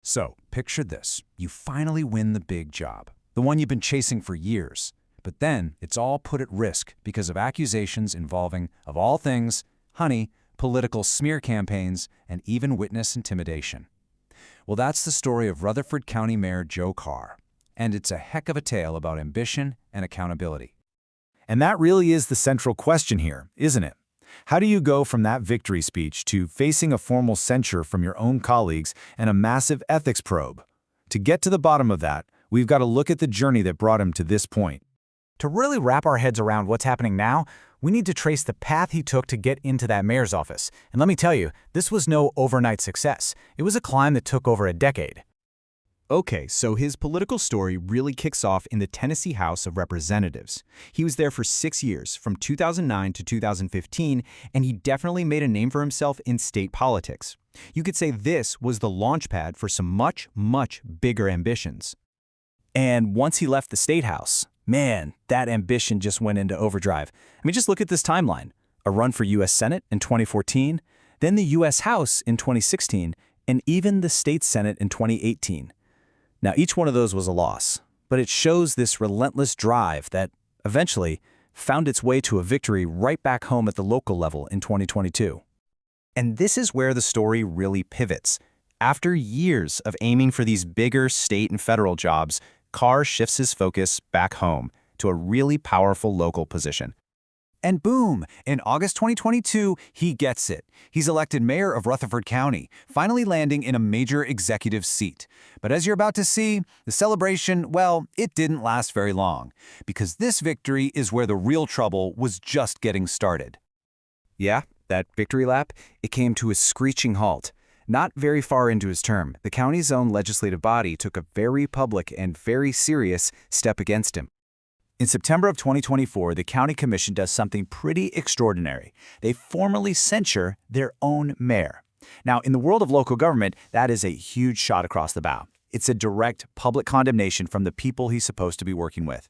So, picture this. You finally win the big job, the one you've been chasing for years. But then it's all put at risk because of accusations involving, of all things, honey, political smear campaigns, and even witness intimidation. Well, that's the story of Rutherford County Mayor Joe Carr. And it's a heck of a tale about ambition and accountability. And that really is the central question here, isn't it? How do you go from that victory speech to facing a formal censure from your own colleagues and a massive ethics probe? To get to the bottom of that, we've got to look at the journey that brought him to this point. To really wrap our heads around what's happening now, we need to trace the path he took to get into that mayor's office. And let me tell you, this was no overnight success. It was a climb that took over a decade. Okay, so his political story really kicks off in the Tennessee House of Representatives. He was there for 6 years, from 2009 to 2015, and he definitely made a name for himself in state politics. You could say this was the launchpad for some much, much bigger ambitions. And once he left the State House, man, that ambition just went into overdrive. I mean, just look at this timeline. A run for U.S. Senate in 2014, then the U.S. House in 2016, and even the State Senate in 2018. Now, each one of those was a loss, but it shows this relentless drive that eventually found its way to a victory right back home at the local level in 2022. And this is where the story really pivots. After years of aiming for these bigger state and federal jobs, Carr shifts his focus back home to a really powerful local position. And boom, in August 2022, he gets it. He's elected mayor of Rutherford County, finally landing in a major executive seat. But as you're about to see, the celebration, well, it didn't last very long, because this victory is where the real trouble was just getting started. Yeah, that victory lap, it came to a screeching halt. Not very far into his term, the county's own legislative body took a very public and very serious step against him. In September of 2024, the County Commission does something pretty extraordinary. They formally censure their own mayor. Now, in the world of local government, that is a huge shot across the bow. It's a direct public condemnation from the people he's supposed to be working with.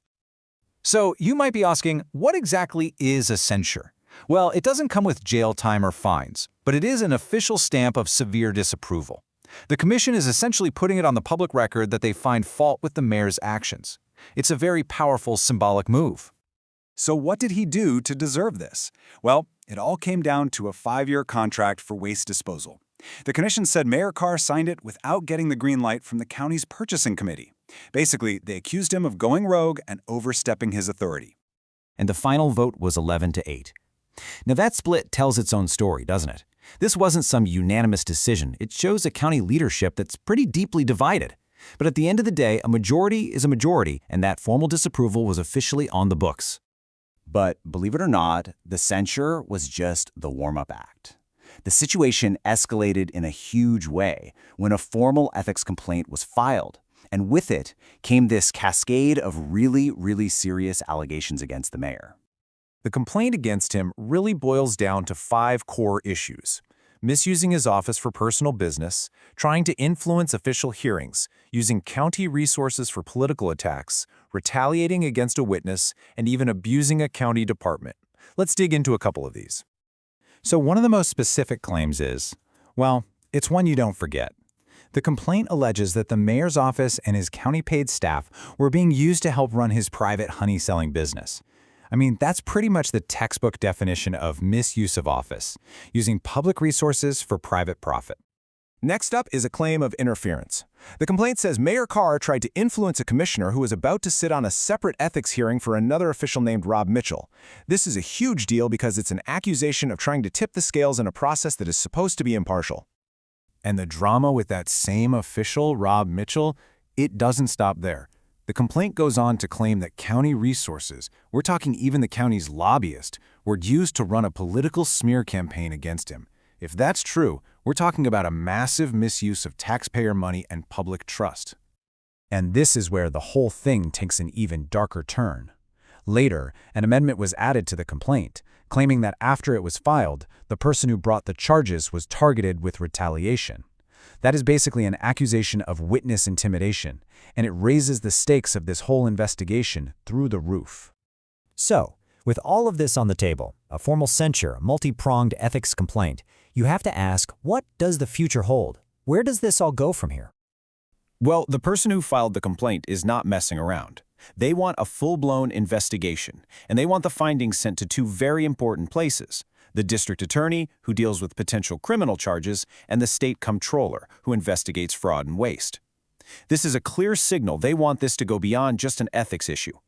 So you might be asking, what exactly is a censure? Well, it doesn't come with jail time or fines, but it is an official stamp of severe disapproval. The commission is essentially putting it on the public record that they find fault with the mayor's actions. It's a very powerful symbolic move. So what did he do to deserve this? Well, it all came down to a 5-year contract for waste disposal. The commission said Mayor Carr signed it without getting the green light from the county's purchasing committee. Basically, they accused him of going rogue and overstepping his authority. And the final vote was 11-8. Now that split tells its own story, doesn't it? This wasn't some unanimous decision. It shows a county leadership that's pretty deeply divided. But at the end of the day, a majority is a majority, and that formal disapproval was officially on the books. But believe it or not, the censure was just the warm-up act. The situation escalated in a huge way when a formal ethics complaint was filed, and with it came this cascade of really, really serious allegations against the mayor. The complaint against him really boils down to 5 core issues: misusing his office for personal business, trying to influence official hearings, using county resources for political attacks, retaliating against a witness, and even abusing a county department. Let's dig into a couple of these. So one of the most specific claims is, well, it's one you don't forget. The complaint alleges that the mayor's office and his county-paid staff were being used to help run his private honey-selling business. I mean, that's pretty much the textbook definition of misuse of office, using public resources for private profit. Next up is a claim of interference. The complaint says Mayor Carr tried to influence a commissioner who was about to sit on a separate ethics hearing for another official named Rob Mitchell. This is a huge deal because it's an accusation of trying to tip the scales in a process that is supposed to be impartial. And the drama with that same official, Rob Mitchell, it doesn't stop there. The complaint goes on to claim that county resources, we're talking even the county's lobbyist, were used to run a political smear campaign against him. If that's true, we're talking about a massive misuse of taxpayer money and public trust. And this is where the whole thing takes an even darker turn. Later, an amendment was added to the complaint, claiming that after it was filed, the person who brought the charges was targeted with retaliation. That is basically an accusation of witness intimidation, and it raises the stakes of this whole investigation through the roof. So, with all of this on the table, a formal censure, a multi-pronged ethics complaint, you have to ask, what does the future hold? Where does this all go from here? Well, the person who filed the complaint is not messing around. They want a full-blown investigation, and they want the findings sent to two very important places: the district attorney, who deals with potential criminal charges, and the state comptroller, who investigates fraud and waste. This is a clear signal they want this to go beyond just an ethics issue.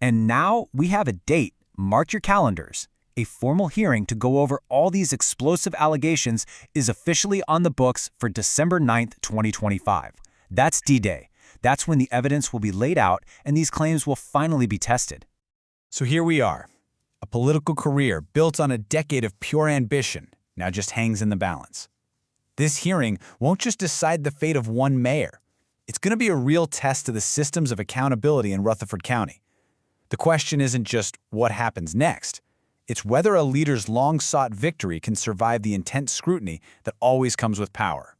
And now we have a date. Mark your calendars. A formal hearing to go over all these explosive allegations is officially on the books for December 9th, 2025. That's D-Day. That's when the evidence will be laid out and these claims will finally be tested. So here we are. A political career built on a decade of pure ambition now just hangs in the balance. This hearing won't just decide the fate of one mayor. It's going to be a real test of the systems of accountability in Rutherford County. The question isn't just what happens next. It's whether a leader's long-sought victory can survive the intense scrutiny that always comes with power.